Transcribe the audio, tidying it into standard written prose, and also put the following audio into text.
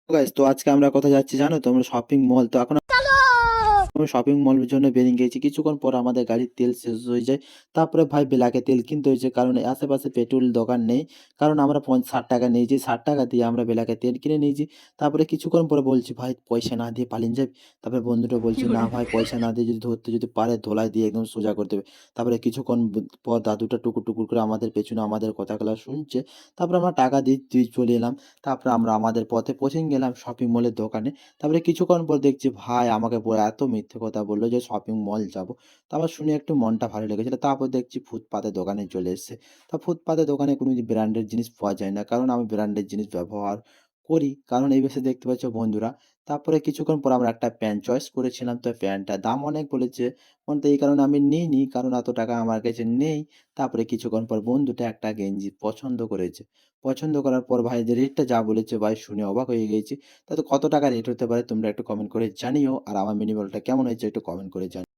Guys, তো আজকে আমরা কোথায় যাচ্ছি জানো তো? আমরা শপিং মল। তো এখন আমি শপিং মলের জন্য বেরিয়ে গেছি। কিছুক্ষণ পর আমাদের গাড়ির তেল শেষ হয়ে যায়। তারপরে ভাই ব্ল্যাকে তেল কিনতে হয়েছে, কারণ আশেপাশে পেট্রোল দোকান নেই। কারণ আমরা 60 টাকা নিয়েছি, 60 টাকা দিয়ে আমরা ব্ল্যাকে তেল কিনে নিয়েছি। তারপরে কিছুক্ষণ পরে বলছি, ভাই পয়সা না দিয়ে পালিয়ে যাবে। তারপরে বন্ধুটা বলছে, না ভাই পয়সা না দিয়ে যদি ধরতে যদি পারে ধোলাই দিয়ে একদম সোজা করে দেবে। তারপরে কিছুক্ষণ পর দাদুটা টুকুর টুকুর করে আমাদের পেছনে আমাদের কথাগুলো শুনছে। তারপরে আমরা টাকা দিয়ে চলে এলাম। তারপরে আমরা আমাদের পথে পৌঁছে গেলাম শপিং মলের দোকানে। তারপরে কিছুক্ষণ পর দেখছি ভাই আমাকে পুরো এত মিথ্যে কথা বললো যে শপিং মল যাবো। তো আমার শুনে একটু মনটা ভালো লেগেছিল। তারপর দেখছি ফুটপাতের দোকানে চলে এসেছে। তা ফুটপাতের দোকানে কোনো ব্র্যান্ডের জিনিস পাওয়া যায় না, কারণ আমি ব্র্যান্ডের জিনিস ব্যবহার করি। কারণ এই বেশে দেখতে পাচ্ছ বন্ধুরা। তারপরে কিছুক্ষণ পর আমরা একটা প্যান্ট চয়েস করেছিলাম, তো প্যান্টটার দাম অনেক বলেছে। তো এই কারণে আমি নিইনি, কারণ এত টাকা আমার কাছে নেই। তারপরে কিছুক্ষণ পর বন্ধুটা একটা গেঞ্জি পছন্দ করেছে। পছন্দ করার পর ভাই যে রেটটা যা বলেছে ভাই শুনে অবাক হয়ে গেছি। তা তো কত টাকা রেট হতে পারে তোমরা একটু কমেন্ট করে জানিও। আর আমার মিনি ব্লগটা কেমন হয়েছে একটু কমেন্ট করে জানিও।